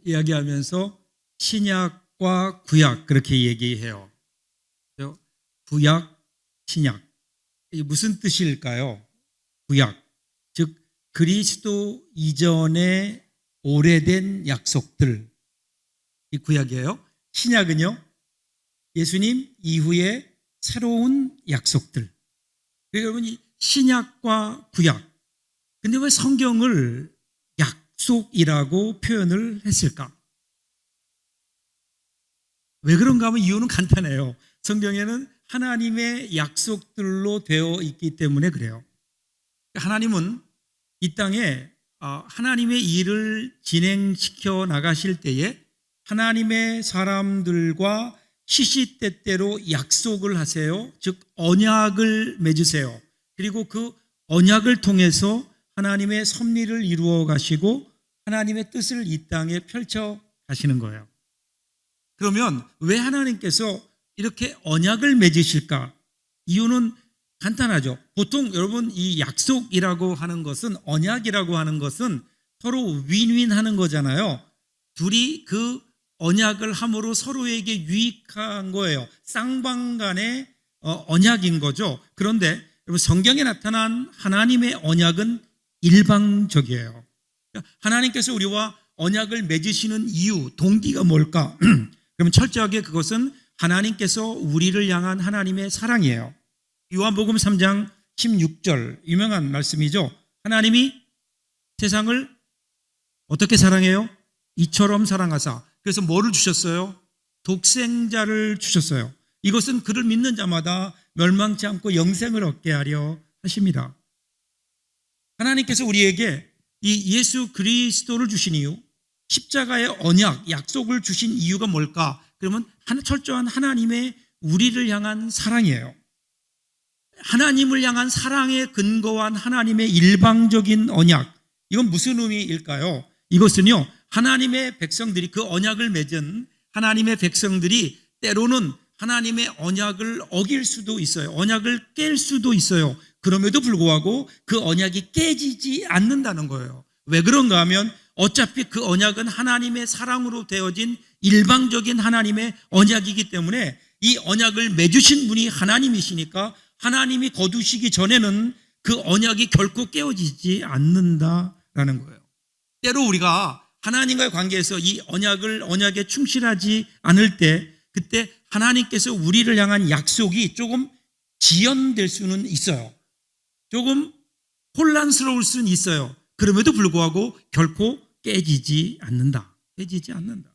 이야기하면서 신약과 구약 그렇게 얘기해요. 구약, 신약. 이게 무슨 뜻일까요? 구약, 즉 그리스도 이전의 오래된 약속들, 이 구약이에요. 신약은요, 예수님 이후에 새로운 약속들. 그러니까 여러분, 이 신약과 구약, 근데 왜 성경을 약속이라고 표현을 했을까? 왜 그런가 하면 이유는 간단해요. 성경에는 하나님의 약속들로 되어 있기 때문에 그래요. 하나님은 이 땅에 하나님의 일을 진행시켜 나가실 때에 하나님의 사람들과 시시때때로 약속을 하세요. 즉 언약을 맺으세요. 그리고 그 언약을 통해서 하나님의 섭리를 이루어 가시고 하나님의 뜻을 이 땅에 펼쳐 가시는 거예요. 그러면 왜 하나님께서 이렇게 언약을 맺으실까? 이유는 간단하죠. 보통 여러분 이 약속이라고 하는 것은, 언약이라고 하는 것은 서로 윈윈 하는 거잖아요. 둘이 그 언약을 함으로 서로에게 유익한 거예요. 쌍방간의 언약인 거죠. 그런데 여러분, 성경에 나타난 하나님의 언약은 일방적이에요. 하나님께서 우리와 언약을 맺으시는 이유, 동기가 뭘까? 그러면 철저하게 그것은 하나님께서 우리를 향한 하나님의 사랑이에요. 요한복음 3장 16절 유명한 말씀이죠. 하나님이 세상을 어떻게 사랑해요? 이처럼 사랑하사. 그래서 뭐를 주셨어요? 독생자를 주셨어요. 이것은 그를 믿는 자마다 멸망치 않고 영생을 얻게 하려 하십니다. 하나님께서 우리에게 이 예수 그리스도를 주신 이유, 십자가의 언약, 약속을 주신 이유가 뭘까? 그러면 철저한 하나님의 우리를 향한 사랑이에요. 하나님을 향한 사랑에 근거한 하나님의 일방적인 언약, 이건 무슨 의미일까요? 이것은요, 하나님의 백성들이, 그 언약을 맺은 하나님의 백성들이 때로는 하나님의 언약을 어길 수도 있어요. 언약을 깰 수도 있어요. 그럼에도 불구하고 그 언약이 깨지지 않는다는 거예요. 왜 그런가 하면 어차피 그 언약은 하나님의 사랑으로 되어진 일방적인 하나님의 언약이기 때문에 이 언약을 맺으신 분이 하나님이시니까 하나님이 거두시기 전에는 그 언약이 결코 깨어지지 않는다라는 거예요. 때로 우리가 하나님과의 관계에서 이 언약에 충실하지 않을 때, 그때 하나님께서 우리를 향한 약속이 조금 지연될 수는 있어요. 조금 혼란스러울 수는 있어요. 그럼에도 불구하고 결코 깨지지 않는다. 깨지지 않는다.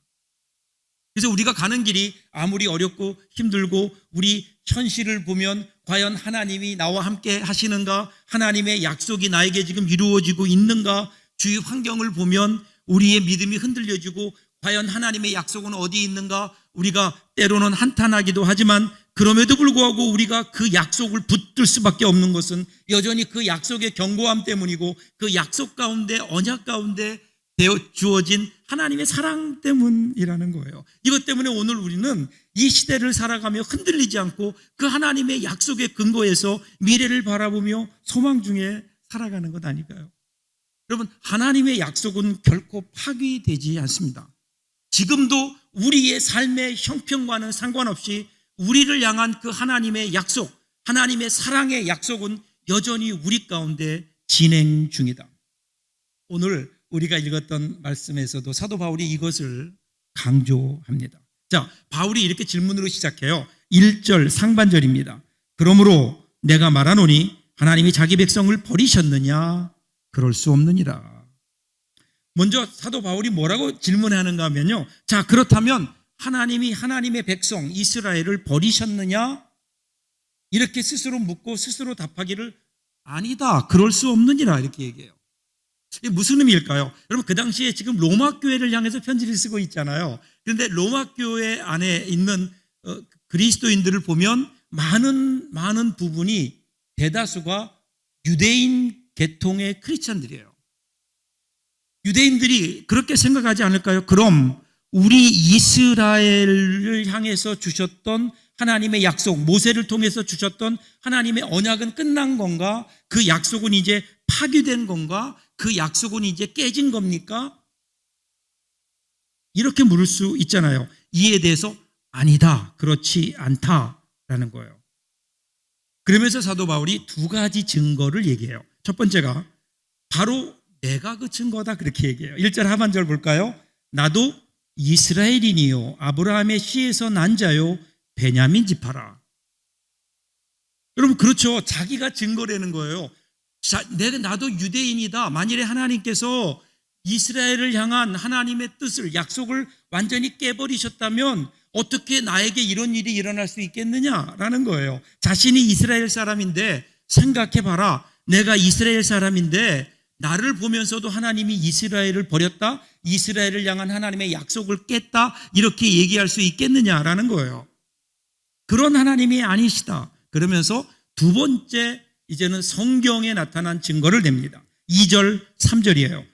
그래서 우리가 가는 길이 아무리 어렵고 힘들고 우리 현실을 보면 과연 하나님이 나와 함께 하시는가? 하나님의 약속이 나에게 지금 이루어지고 있는가? 주위 환경을 보면 우리의 믿음이 흔들려지고 과연 하나님의 약속은 어디 있는가? 우리가 때로는 한탄하기도 하지만 그럼에도 불구하고 우리가 그 약속을 붙들 수밖에 없는 것은 여전히 그 약속의 견고함 때문이고 그 약속 가운데, 언약 가운데 주어진 하나님의 사랑 때문이라는 거예요. 이것 때문에 오늘 우리는 이 시대를 살아가며 흔들리지 않고 그 하나님의 약속의 근거에서 미래를 바라보며 소망 중에 살아가는 것 아닐까요? 여러분, 하나님의 약속은 결코 파기되지 않습니다. 지금도 우리의 삶의 형편과는 상관없이 우리를 향한 그 하나님의 약속, 하나님의 사랑의 약속은 여전히 우리 가운데 진행 중이다. 오늘 우리가 읽었던 말씀에서도 사도 바울이 이것을 강조합니다. 자, 바울이 이렇게 질문으로 시작해요. 1절 상반절입니다. 그러므로 내가 말하노니 하나님이 자기 백성을 버리셨느냐? 그럴 수 없느니라. 먼저 사도 바울이 뭐라고 질문하는가 하면요. 자, 그렇다면 하나님이 하나님의 백성 이스라엘을 버리셨느냐? 이렇게 스스로 묻고 스스로 답하기를 아니다. 그럴 수 없느니라. 이렇게 얘기해요. 이게 무슨 의미일까요? 여러분, 그 당시에 지금 로마 교회를 향해서 편지를 쓰고 있잖아요. 그런데 로마 교회 안에 있는 그리스도인들을 보면 많은 부분이 대다수가 유대인 계통의 크리스찬들이에요. 유대인들이 그렇게 생각하지 않을까요? 그럼 우리 이스라엘을 향해서 주셨던 하나님의 약속, 모세를 통해서 주셨던 하나님의 언약은 끝난 건가? 그 약속은 이제 파기된 건가? 그 약속은 이제 깨진 겁니까? 이렇게 물을 수 있잖아요. 이에 대해서 아니다, 그렇지 않다라는 거예요. 그러면서 사도 바울이 두 가지 증거를 얘기해요. 첫 번째가 바로 내가 그 증거다, 그렇게 얘기해요. 1절 하반절 볼까요? 나도 이스라엘인이요 아브라함의 씨에서 난 자요 베냐민 지파라. 여러분, 그렇죠. 자기가 증거라는 거예요. 나도 유대인이다. 만일에 하나님께서 이스라엘을 향한 하나님의 뜻을, 약속을 완전히 깨버리셨다면 어떻게 나에게 이런 일이 일어날 수 있겠느냐라는 거예요. 자신이 이스라엘 사람인데 생각해봐라. 내가 이스라엘 사람인데 나를 보면서도 하나님이 이스라엘을 버렸다, 이스라엘을 향한 하나님의 약속을 깼다, 이렇게 얘기할 수 있겠느냐라는 거예요. 그런 하나님이 아니시다. 그러면서 두 번째, 이제는 성경에 나타난 증거를 냅니다. 2절 3절이에요.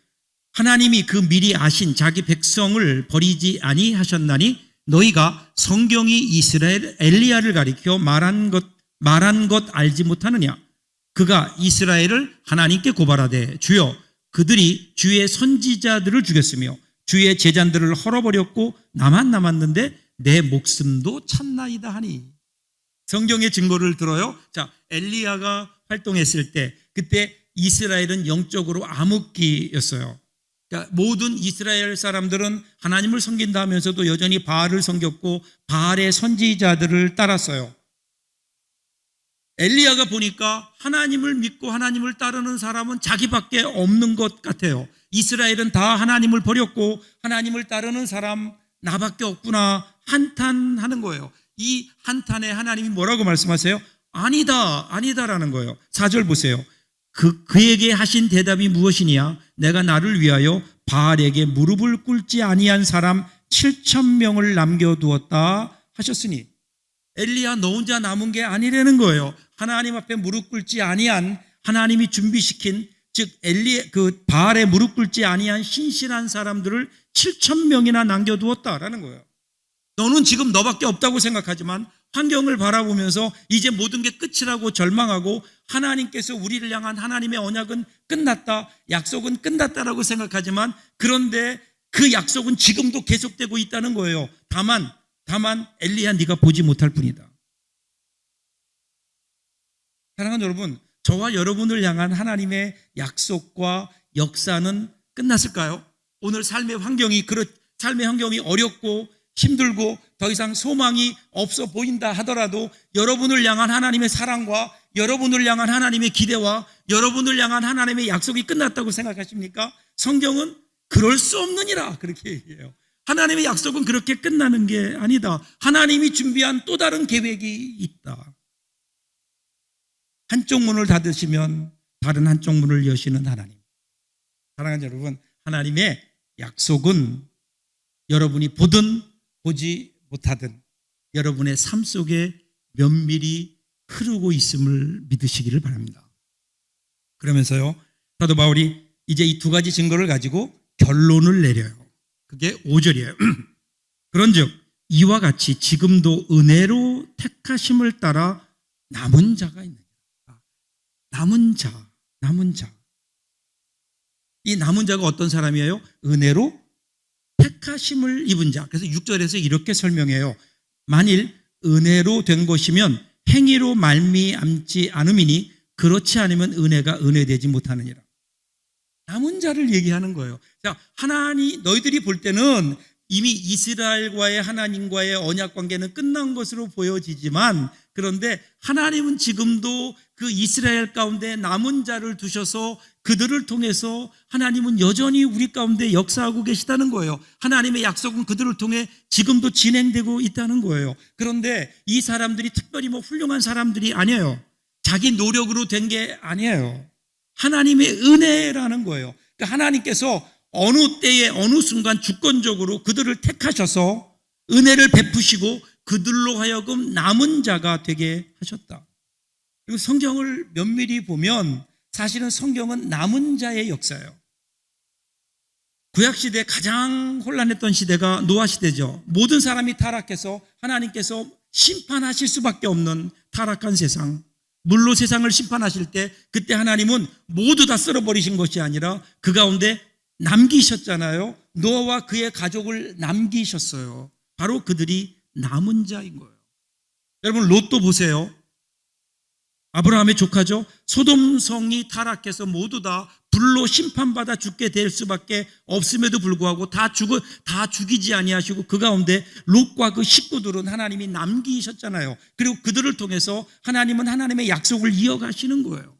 하나님이 그 미리 아신 자기 백성을 버리지 아니하셨나니 너희가 성경이 이스라엘 엘리야를 가리켜 말한 것 알지 못하느냐. 그가 이스라엘을 하나님께 고발하되 주여 그들이 주의 선지자들을 죽였으며 주의 제자들을 헐어버렸고 나만 남았는데 내 목숨도 찾나이다 하니. 성경의 증거를 들어요. 자, 엘리야가 활동했을 때 그때 이스라엘은 영적으로 암흑기였어요. 그러니까 모든 이스라엘 사람들은 하나님을 섬긴다 하면서도 여전히 바알을 섬겼고 바알의 선지자들을 따랐어요. 엘리야가 보니까 하나님을 믿고 하나님을 따르는 사람은 자기밖에 없는 것 같아요. 이스라엘은 다 하나님을 버렸고 하나님을 따르는 사람 나밖에 없구나 한탄하는 거예요. 이 한탄에 하나님이 뭐라고 말씀하세요? 아니다라는 거예요. 4절 보세요. 그에게 하신 대답이 무엇이냐? 내가 나를 위하여 바알에게 무릎을 꿇지 아니한 사람 7,000명을 남겨두었다 하셨으니. 엘리야 너 혼자 남은 게 아니라는 거예요. 하나님 앞에 무릎 꿇지 아니한, 하나님이 준비시킨, 즉 바알에 무릎 꿇지 아니한 신실한 사람들을 7,000명이나 남겨두었다라는 거예요. 너는 지금 너밖에 없다고 생각하지만 환경을 바라보면서 이제 모든 게 끝이라고 절망하고 하나님께서 우리를 향한 하나님의 언약은 끝났다, 약속은 끝났다라고 생각하지만 그런데 그 약속은 지금도 계속되고 있다는 거예요. 다만 엘리야 네가 보지 못할 뿐이다. 사랑하는 여러분, 저와 여러분을 향한 하나님의 약속과 역사는 끝났을까요? 오늘 삶의 환경이 어렵고 힘들고 더 이상 소망이 없어 보인다 하더라도 여러분을 향한 하나님의 사랑과 여러분을 향한 하나님의 기대와 여러분을 향한 하나님의 약속이 끝났다고 생각하십니까? 성경은 그럴 수 없느니라 그렇게 얘기해요. 하나님의 약속은 그렇게 끝나는 게 아니다. 하나님이 준비한 또 다른 계획이 있다. 한쪽 문을 닫으시면 다른 한쪽 문을 여시는 하나님. 사랑하는 여러분, 하나님의 약속은 여러분이 보든 보지 못하든 여러분의 삶 속에 면밀히 흐르고 있음을 믿으시기를 바랍니다. 그러면서요, 사도 바울이 이제 이 두 가지 증거를 가지고 결론을 내려요. 그게 5절이에요. 그런즉 이와 같이 지금도 은혜로 택하심을 따라 남은 자가 있느니라. 남은 자. 이 남은 자가 어떤 사람이에요? 은혜로 택하심을 입은 자. 그래서 6절에서 이렇게 설명해요. 만일 은혜로 된 것이면 행위로 말미암지 않음이니 그렇지 않으면 은혜가 은혜되지 못하느니라. 남은 자를 얘기하는 거예요. 자, 너희들이 볼 때는 이미 이스라엘과의 하나님과의 언약 관계는 끝난 것으로 보여지지만 그런데 하나님은 지금도 그 이스라엘 가운데 남은 자를 두셔서 그들을 통해서 하나님은 여전히 우리 가운데 역사하고 계시다는 거예요. 하나님의 약속은 그들을 통해 지금도 진행되고 있다는 거예요. 그런데 이 사람들이 특별히 훌륭한 사람들이 아니에요. 자기 노력으로 된 게 아니에요. 하나님의 은혜라는 거예요. 그러니까 하나님께서 어느 때에 어느 순간 주권적으로 그들을 택하셔서 은혜를 베푸시고 그들로 하여금 남은 자가 되게 하셨다. 그리고 성경을 면밀히 보면 사실은 성경은 남은 자의 역사예요. 구약시대 가장 혼란했던 시대가 노아 시대죠. 모든 사람이 타락해서 하나님께서 심판하실 수밖에 없는 타락한 세상, 물로 세상을 심판하실 때 그때 하나님은 모두 다 쓸어버리신 것이 아니라 그 가운데 남기셨잖아요. 노아와 그의 가족을 남기셨어요. 바로 그들이 남은 자인 거예요. 여러분 롯도 보세요. 아브라함의 조카죠. 소돔성이 타락해서 모두 다 불로 심판받아 죽게 될 수밖에 없음에도 불구하고 다 죽이지 아니하시고 그 가운데 롯과 그 식구들은 하나님이 남기셨잖아요. 그리고 그들을 통해서 하나님은 하나님의 약속을 이어가시는 거예요.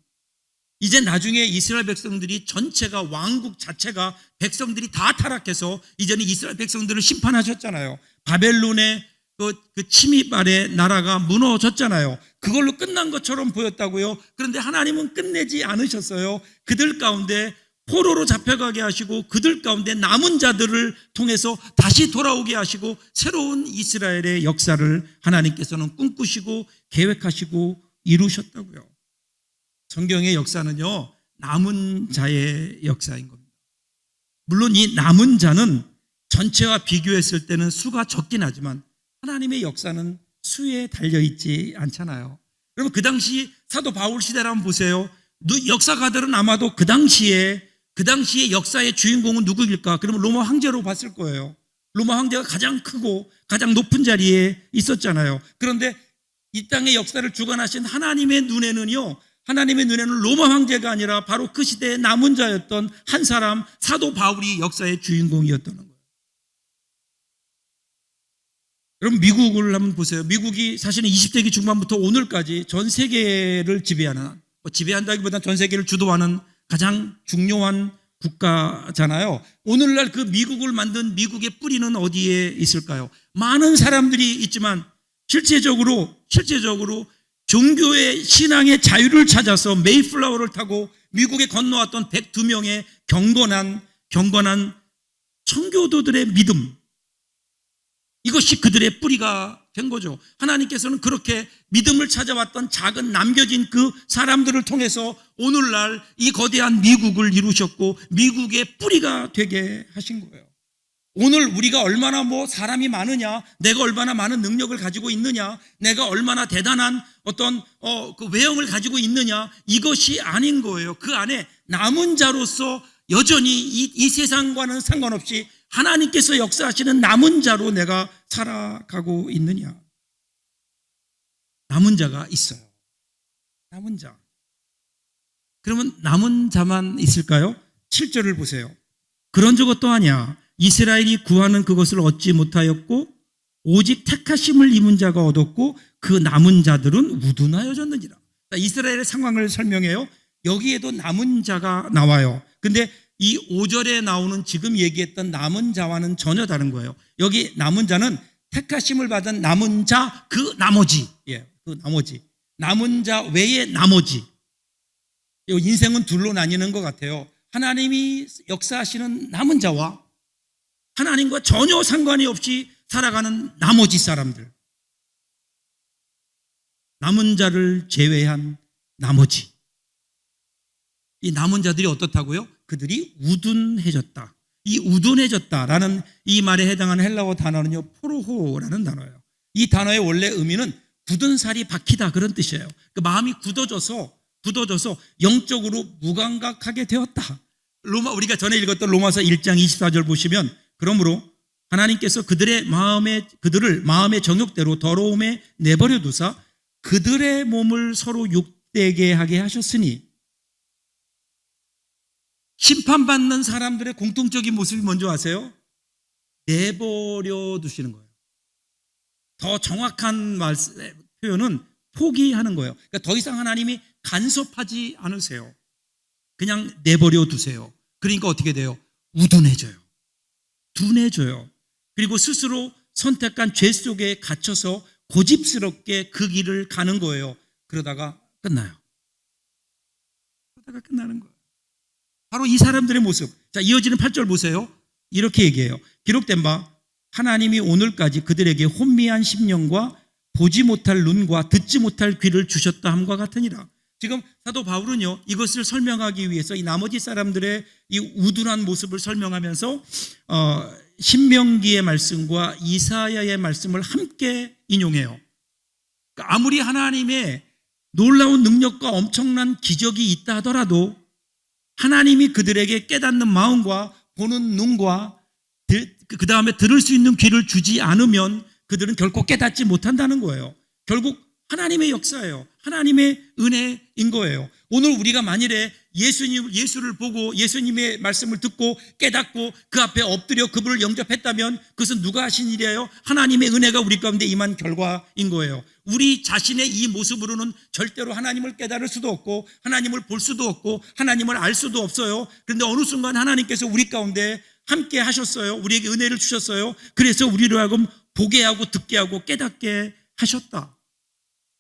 이제 나중에 이스라엘 백성들이 전체가 왕국 자체가 백성들이 다 타락해서 이제는 이스라엘 백성들을 심판하셨잖아요. 바벨론의 그 침입 아래 나라가 무너졌잖아요. 그걸로 끝난 것처럼 보였다고요. 그런데 하나님은 끝내지 않으셨어요. 그들 가운데 포로로 잡혀가게 하시고 그들 가운데 남은 자들을 통해서 다시 돌아오게 하시고 새로운 이스라엘의 역사를 하나님께서는 꿈꾸시고 계획하시고 이루셨다고요. 성경의 역사는요, 남은 자의 역사인 겁니다. 물론 이 남은 자는 전체와 비교했을 때는 수가 적긴 하지만 하나님의 역사는 수에 달려있지 않잖아요. 여러분 그 당시 사도 바울 시대를 한번 보세요. 역사가들은 아마도 그 당시에 역사의 주인공은 누구일까? 그러면 로마 황제로 봤을 거예요. 로마 황제가 가장 크고 가장 높은 자리에 있었잖아요. 그런데 이 땅의 역사를 주관하신 하나님의 눈에는 로마 황제가 아니라 바로 그 시대의 남은 자였던 한 사람 사도 바울이 역사의 주인공이었다는 거예요. 여러분 미국을 한번 보세요. 미국이 사실은 20세기 중반부터 오늘까지 전 세계를 지배한다기보다는 전 세계를 주도하는 가장 중요한 국가잖아요. 오늘날 그 미국을 만든 미국의 뿌리는 어디에 있을까요? 많은 사람들이 있지만 실제적으로 종교의 신앙의 자유를 찾아서 메이플라워를 타고 미국에 건너왔던 102명의 경건한 청교도들의 믿음, 이것이 그들의 뿌리가 된 거죠. 하나님께서는 그렇게 믿음을 찾아왔던 작은 남겨진 그 사람들을 통해서 오늘날 이 거대한 미국을 이루셨고 미국의 뿌리가 되게 하신 거예요. 오늘 우리가 얼마나 사람이 많으냐, 내가 얼마나 많은 능력을 가지고 있느냐, 내가 얼마나 대단한 어떤 그 외형을 가지고 있느냐, 이것이 아닌 거예요. 그 안에 남은 자로서 여전히 이 세상과는 상관없이 하나님께서 역사하시는 남은 자로 내가 살아가고 있느냐. 남은 자가 있어요. 남은 자. 그러면 남은 자만 있을까요? 7절을 보세요. 그런 적 또하냐. 이스라엘이 구하는 그것을 얻지 못하였고 오직 택하심을 입은 자가 얻었고 그 남은 자들은 우둔하여졌느니라. 이스라엘의 상황을 설명해요. 여기에도 남은 자가 나와요. 근데 이 5절에 나오는 지금 얘기했던 남은 자와는 전혀 다른 거예요. 여기 남은 자는 택하심을 받은 남은 자, 그 나머지. 그 나머지. 남은 자 외에 나머지. 인생은 둘로 나뉘는 것 같아요. 하나님이 역사하시는 남은 자와 하나님과 전혀 상관이 없이 살아가는 나머지 사람들. 남은 자를 제외한 나머지. 이 남은 자들이 어떻다고요? 그들이 우둔해졌다. 이 우둔해졌다라는 이 말에 해당하는 헬라어 단어는요, 포로호라는 단어예요. 이 단어의 원래 의미는 굳은 살이 박히다, 그런 뜻이에요. 그 마음이 굳어져서 영적으로 무감각하게 되었다. 우리가 전에 읽었던 로마서 1장 24절 보시면, 그러므로 하나님께서 그들을 마음의 정욕대로 더러움에 내버려 두사 그들의 몸을 서로 욕되게 하게 하셨으니, 심판받는 사람들의 공통적인 모습이 뭔지 아세요? 내버려 두시는 거예요. 더 정확한 표현은 포기하는 거예요. 그러니까 더 이상 하나님이 간섭하지 않으세요. 그냥 내버려 두세요. 그러니까 어떻게 돼요? 우둔해져요. 둔해져요. 그리고 스스로 선택한 죄 속에 갇혀서 고집스럽게 그 길을 가는 거예요. 그러다가 끝나요. 그러다가 끝나는 거예요. 바로 이 사람들의 모습. 자, 이어지는 8절 보세요. 이렇게 얘기해요. 기록된 바 하나님이 오늘까지 그들에게 혼미한 심령과 보지 못할 눈과 듣지 못할 귀를 주셨다 함과 같으니라. 지금 사도 바울은요, 이것을 설명하기 위해서 이 나머지 사람들의 이 우둔한 모습을 설명하면서 신명기의 말씀과 이사야의 말씀을 함께 인용해요. 그러니까 아무리 하나님의 놀라운 능력과 엄청난 기적이 있다 하더라도 하나님이 그들에게 깨닫는 마음과 보는 눈과 그 다음에 들을 수 있는 귀를 주지 않으면 그들은 결코 깨닫지 못한다는 거예요. 결국 하나님의 역사예요. 하나님의 은혜인 거예요. 오늘 우리가 만일에 예수를 보고 예수님의 말씀을 듣고 깨닫고 그 앞에 엎드려 그분을 영접했다면 그것은 누가 하신 일이에요? 하나님의 은혜가 우리 가운데 임한 결과인 거예요. 우리 자신의 이 모습으로는 절대로 하나님을 깨달을 수도 없고 하나님을 볼 수도 없고 하나님을 알 수도 없어요. 그런데 어느 순간 하나님께서 우리 가운데 함께 하셨어요. 우리에게 은혜를 주셨어요. 그래서 우리로 하여금 보게 하고 듣게 하고 깨닫게 하셨다.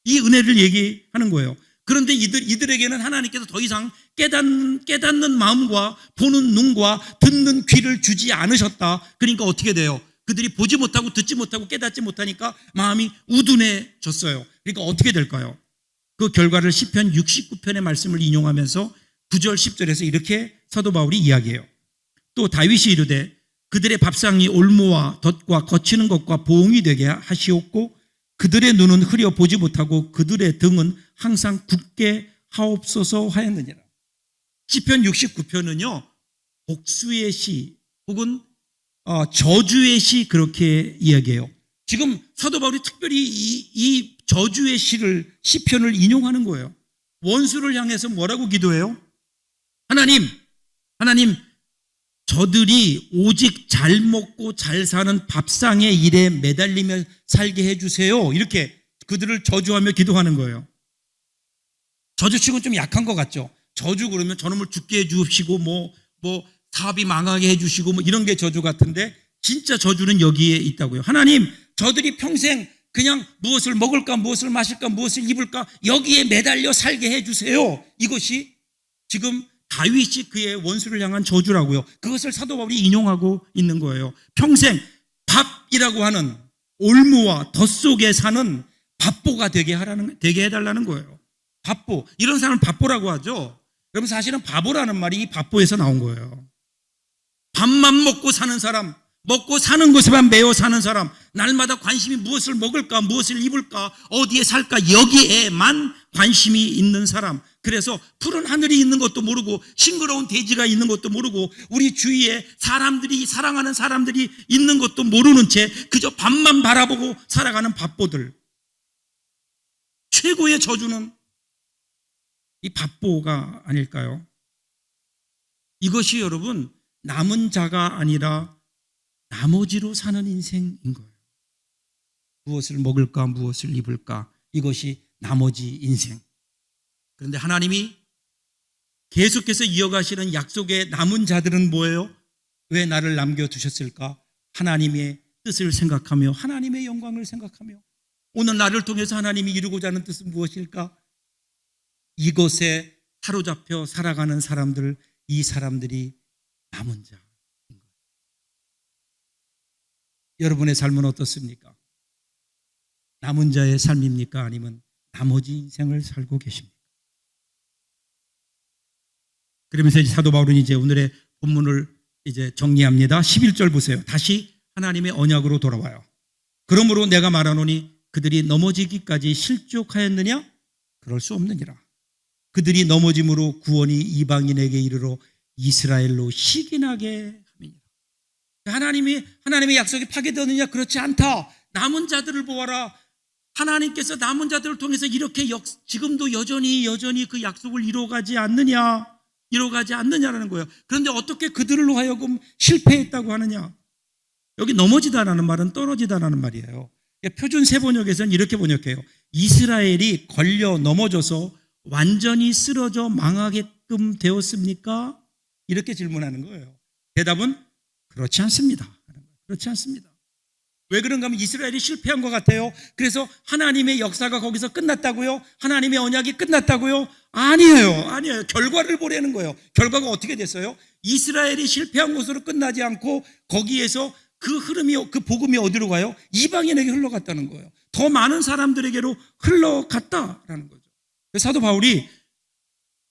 이 은혜를 얘기하는 거예요. 그런데 이들에게는 하나님께서 더 이상 깨닫는 마음과 보는 눈과 듣는 귀를 주지 않으셨다. 그러니까 어떻게 돼요? 그들이 보지 못하고 듣지 못하고 깨닫지 못하니까 마음이 우둔해졌어요. 그러니까 어떻게 될까요? 그 결과를 시편 69편의 말씀을 인용하면서 9절 10절에서 이렇게 사도 바울이 이야기해요. 또 다윗이 이르되 그들의 밥상이 올무와 덫과 거치는 것과 보응이 되게 하시옵고 그들의 눈은 흐려 보지 못하고 그들의 등은 항상 굳게 하옵소서 하였느니라. 시편 69편은요 복수의 시 혹은 저주의 시 그렇게 이야기해요. 지금 사도 바울이 특별히 이 저주의 시편을 인용하는 거예요. 원수를 향해서 뭐라고 기도해요? 하나님 저들이 오직 잘 먹고 잘 사는 밥상의 일에 매달리며 살게 해주세요. 이렇게 그들을 저주하며 기도하는 거예요. 저주치고는 좀 약한 것 같죠. 저주 그러면 저놈을 죽게 해주시고 뭐 사업이 망하게 해주시고 뭐 이런 게 저주 같은데 진짜 저주는 여기에 있다고요. 하나님 저들이 평생 그냥 무엇을 먹을까 무엇을 마실까 무엇을 입을까 여기에 매달려 살게 해주세요. 이것이 지금 다윗이 그의 원수를 향한 저주라고요. 그것을 사도 바울이 인용하고 있는 거예요. 평생 밥이라고 하는 올무와 덫 속에 사는 밥보가 되게 해달라는 거예요. 밥보. 이런 사람을 밥보라고 하죠. 여러분 사실은 바보라는 말이 이 밥보에서 나온 거예요. 밥만 먹고 사는 사람, 먹고 사는 것에만 매여 사는 사람, 날마다 관심이 무엇을 먹을까, 무엇을 입을까, 어디에 살까 여기에만 관심이 있는 사람. 그래서 푸른 하늘이 있는 것도 모르고 싱그러운 대지가 있는 것도 모르고 우리 주위에 사랑하는 사람들이 있는 것도 모르는 채 그저 밥만 바라보고 살아가는 밥보들. 최고의 저주는 이 밥보가 아닐까요? 이것이 여러분 남은 자가 아니라 나머지로 사는 인생인 거예요. 무엇을 먹을까 무엇을 입을까 이것이 나머지 인생. 그런데 하나님이 계속해서 이어가시는 약속의 남은 자들은 뭐예요? 왜 나를 남겨두셨을까? 하나님의 뜻을 생각하며 하나님의 영광을 생각하며 오늘 나를 통해서 하나님이 이루고자 하는 뜻은 무엇일까? 이것에 사로잡혀 살아가는 사람들, 이 사람들이 남은 자인 거예요. 여러분의 삶은 어떻습니까? 남은 자의 삶입니까? 아니면 나머지 인생을 살고 계십니까? 그러면서 사도 바울은 이제 오늘의 본문을 이제 정리합니다. 11절 보세요. 다시 하나님의 언약으로 돌아와요. 그러므로 내가 말하노니 그들이 넘어지기까지 실족하였느냐? 그럴 수 없느니라. 그들이 넘어짐으로 구원이 이방인에게 이르러 이스라엘로 시기나게 함이니라. 하나님의 약속이 파괴되느냐? 그렇지 않다. 남은 자들을 보아라. 하나님께서 남은 자들을 통해서 이렇게 지금도 여전히 그 약속을 이루어가지 않느냐라는 거예요. 그런데 어떻게 그들로 하여금 실패했다고 하느냐? 여기 넘어지다라는 말은 떨어지다라는 말이에요. 표준 세번역에서는 이렇게 번역해요. 이스라엘이 걸려 넘어져서 완전히 쓰러져 망하게끔 되었습니까? 이렇게 질문하는 거예요. 대답은 그렇지 않습니다. 그렇지 않습니다. 왜 그런가 하면 이스라엘이 실패한 것 같아요. 그래서 하나님의 역사가 거기서 끝났다고요? 하나님의 언약이 끝났다고요? 아니에요. 결과를 보려는 거예요. 결과가 어떻게 됐어요? 이스라엘이 실패한 것으로 끝나지 않고 거기에서 그 복음이 어디로 가요? 이방인에게 흘러갔다는 거예요. 더 많은 사람들에게로 흘러갔다라는 거죠. 사도 바울이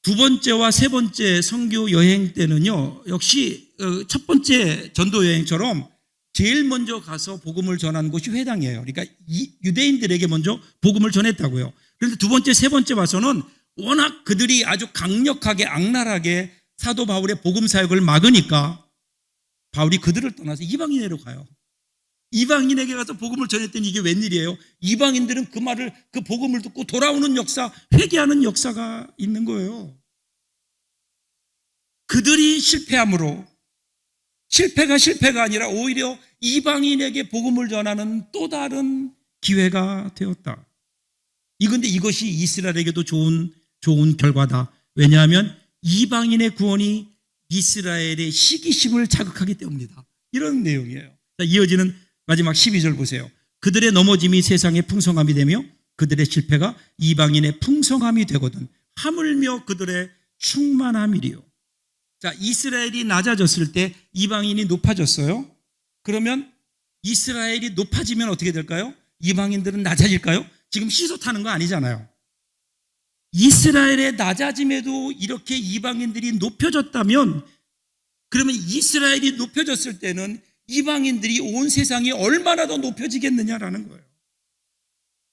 두 번째와 세 번째 선교 여행 때는요, 역시 첫 번째 전도 여행처럼 제일 먼저 가서 복음을 전한 곳이 회당이에요. 그러니까 유대인들에게 먼저 복음을 전했다고요. 그런데 두 번째, 세 번째 와서는 워낙 그들이 아주 강력하게 악랄하게 사도 바울의 복음 사역을 막으니까 바울이 그들을 떠나서 이방인에로 가요. 이방인에게 가서 복음을 전했더니 이게 웬일이에요? 이방인들은 그 말을, 그 복음을 듣고 돌아오는 역사, 회개하는 역사가 있는 거예요. 그들이 실패함으로 실패가 아니라 오히려 이방인에게 복음을 전하는 또 다른 기회가 되었다. 이건데 이것이 이스라엘에게도 좋은 결과다. 왜냐하면 이방인의 구원이 이스라엘의 시기심을 자극하기 때문이다. 이런 내용이에요. 자, 이어지는 마지막 12절 보세요. 그들의 넘어짐이 세상의 풍성함이 되며 그들의 실패가 이방인의 풍성함이 되거든 하물며 그들의 충만함이리요. 자, 이스라엘이 낮아졌을 때 이방인이 높아졌어요. 그러면 이스라엘이 높아지면 어떻게 될까요? 이방인들은 낮아질까요? 지금 시소 타는 거 아니잖아요. 이스라엘의 낮아짐에도 이렇게 이방인들이 높여졌다면 그러면 이스라엘이 높여졌을 때는 이방인들이 온 세상이 얼마나 더 높여지겠느냐라는 거예요.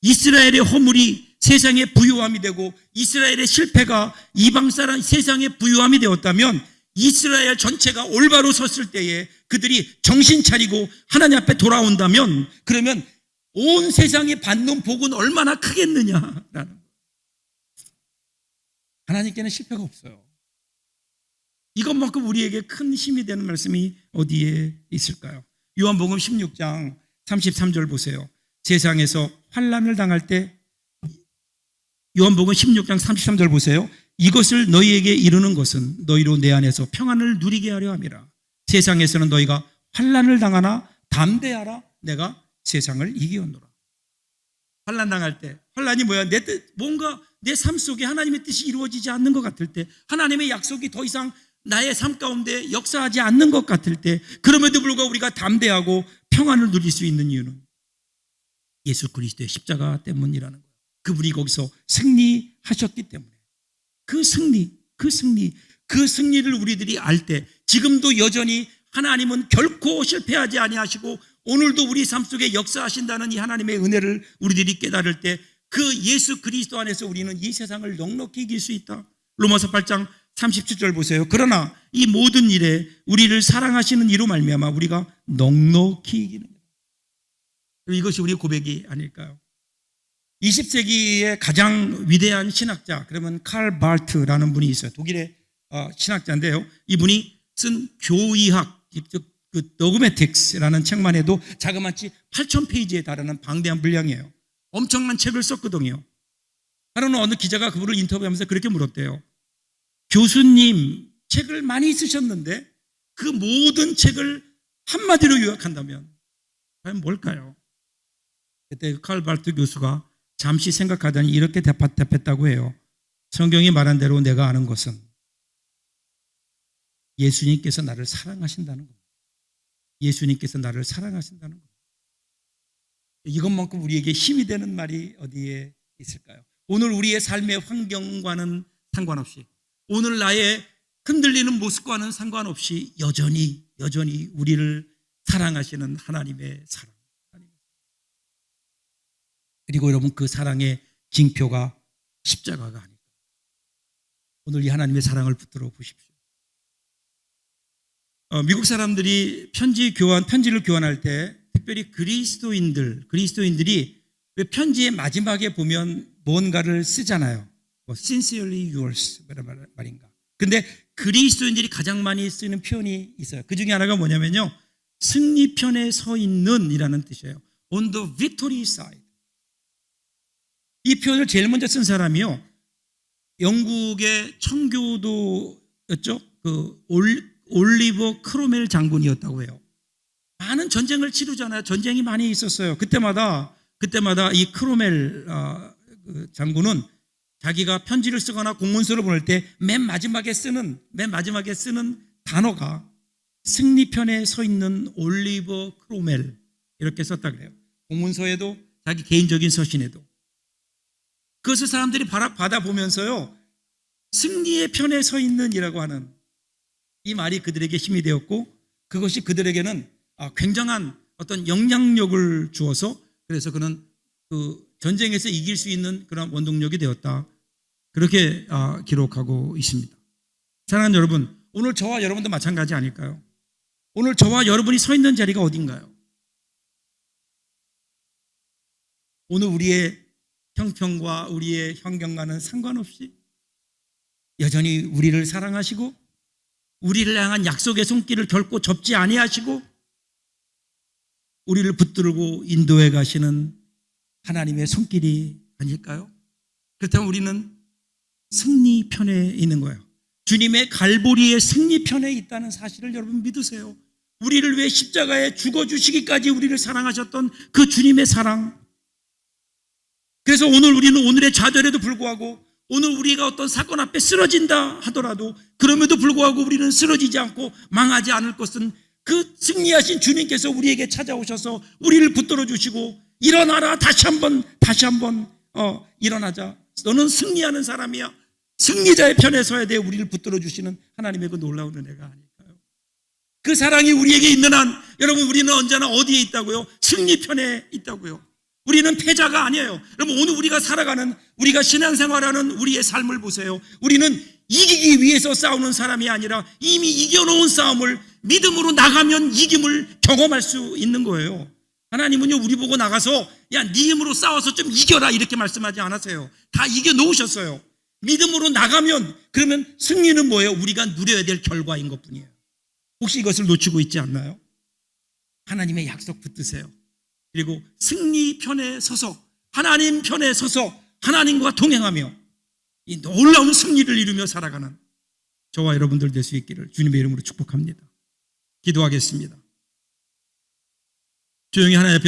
이스라엘의 허물이 세상의 부유함이 되고 이스라엘의 실패가 이방 사람 세상의 부유함이 되었다면 이스라엘 전체가 올바로 섰을 때에 그들이 정신 차리고 하나님 앞에 돌아온다면 그러면 온 세상이 받는 복은 얼마나 크겠느냐라는 거예요. 하나님께는 실패가 없어요. 이것만큼 우리에게 큰 힘이 되는 말씀이 어디에 있을까요? 요한복음 16장 33절 보세요. 세상에서 환난을 당할 때 요한복음 16장 33절 보세요. 이것을 너희에게 이루는 것은 너희로 내 안에서 평안을 누리게 하려 함이라. 세상에서는 너희가 환난을 당하나 담대하라. 내가 세상을 이기었노라. 환난 당할 때 환난이 뭐야? 뭔가 내 삶 속에 하나님의 뜻이 이루어지지 않는 것 같을 때 하나님의 약속이 더 이상 나의 삶 가운데 역사하지 않는 것 같을 때 그럼에도 불구하고 우리가 담대하고 평안을 누릴 수 있는 이유는 예수 그리스도의 십자가 때문이라는 거예요. 그분이 거기서 승리하셨기 때문에 그 승리를 우리들이 알 때 지금도 여전히 하나님은 결코 실패하지 아니하시고 오늘도 우리 삶 속에 역사하신다는 이 하나님의 은혜를 우리들이 깨달을 때 그 예수 그리스도 안에서 우리는 이 세상을 넉넉히 이길 수 있다. 로마서 8장 37절 보세요. 그러나 이 모든 일에 우리를 사랑하시는 이로 말미암아 우리가 넉넉히 이기는 거예요. 이것이 우리의 고백이 아닐까요? 20세기의 가장 위대한 신학자 그러면 칼 바르트라는 분이 있어요. 독일의 신학자인데요. 이분이 쓴 교의학 그 도그매틱스라는 책만 해도 자그마치 8,000페이지에 달하는 방대한 분량이에요. 엄청난 책을 썼거든요. 하루는 어느 기자가 그분을 인터뷰하면서 그렇게 물었대요. 교수님 책을 많이 쓰셨는데 그 모든 책을 한마디로 요약한다면 과연 뭘까요? 그때 칼 바르트 교수가 잠시 생각하더니 이렇게 대답했다고 해요. 성경이 말한 대로 내가 아는 것은 예수님께서 나를 사랑하신다는 겁니다. 예수님께서 나를 사랑하신다는 겁니다. 이것만큼 우리에게 힘이 되는 말이 어디에 있을까요? 오늘 우리의 삶의 환경과는 상관없이 오늘 나의 흔들리는 모습과는 상관없이 여전히 우리를 사랑하시는 하나님의 사랑. 그리고 여러분 그 사랑의 징표가 십자가가 아닐까. 오늘 이 하나님의 사랑을 붙들어 보십시오. 미국 사람들이 편지를 교환할 때 특별히 그리스도인들이 왜 편지의 마지막에 보면 뭔가를 쓰잖아요. Sincerely yours 말인가. 근데 그리스도인들이 가장 많이 쓰는 표현이 있어요. 그 중에 하나가 뭐냐면요. 승리편에 서 있는 이라는 뜻이에요. On the victory side. 이 표현을 제일 먼저 쓴 사람이요. 영국의 청교도였죠. 그 올리버 크로멜 장군이었다고 해요. 많은 전쟁을 치르잖아요. 전쟁이 많이 있었어요. 그때마다 이 크로멜 장군은 자기가 편지를 쓰거나 공문서를 보낼 때 맨 마지막에 쓰는 단어가 승리편에 서 있는 올리버 크로멜 이렇게 썼다 그래요. 공문서에도 자기 개인적인 서신에도. 그것을 사람들이 받아보면서요. 승리의 편에 서 있는이라고 하는 이 말이 그들에게 힘이 되었고 그것이 그들에게는 굉장한 어떤 영향력을 주어서 그래서 그는 그 전쟁에서 이길 수 있는 그런 원동력이 되었다. 그렇게 기록하고 있습니다. 사랑하는 여러분, 오늘 저와 여러분도 마찬가지 아닐까요? 오늘 저와 여러분이 서 있는 자리가 어딘가요? 오늘 우리의 형편과 우리의 환경과는 상관없이 여전히 우리를 사랑하시고 우리를 향한 약속의 손길을 결코 접지 아니하시고 우리를 붙들고 인도해 가시는 하나님의 손길이 아닐까요? 그렇다면 우리는 승리 편에 있는 거예요. 주님의 갈보리의 승리 편에 있다는 사실을 여러분 믿으세요. 우리를 위해 십자가에 죽어주시기까지 우리를 사랑하셨던 그 주님의 사랑. 그래서 오늘 우리는 오늘의 좌절에도 불구하고 오늘 우리가 어떤 사건 앞에 쓰러진다 하더라도 그럼에도 불구하고 우리는 쓰러지지 않고 망하지 않을 것은 그 승리하신 주님께서 우리에게 찾아오셔서 우리를 붙들어 주시고 일어나라 다시 한번 일어나자. 너는 승리하는 사람이야. 승리자의 편에 서야 돼. 우리를 붙들어 주시는 하나님의 그 놀라운 은혜가 아닐까요? 그 사랑이 우리에게 있는 한 여러분 우리는 언제나 어디에 있다고요? 승리 편에 있다고요. 우리는 패자가 아니에요. 여러분 오늘 우리가 살아가는 우리가 신앙생활하는 우리의 삶을 보세요. 우리는 이기기 위해서 싸우는 사람이 아니라 이미 이겨놓은 싸움을 믿음으로 나가면 이김을 경험할 수 있는 거예요. 하나님은요 우리 보고 나가서 야 네 힘으로 싸워서 좀 이겨라 이렇게 말씀하지 않았어요. 다 이겨놓으셨어요. 믿음으로 나가면 그러면 승리는 뭐예요? 우리가 누려야 될 결과인 것뿐이에요. 혹시 이것을 놓치고 있지 않나요? 하나님의 약속 붙드세요. 그리고 승리 편에 서서 하나님 편에 서서 하나님과 동행하며 이 놀라운 승리를 이루며 살아가는 저와 여러분들 될 수 있기를 주님의 이름으로 축복합니다. 기도하겠습니다. 조용히 하나님 앞에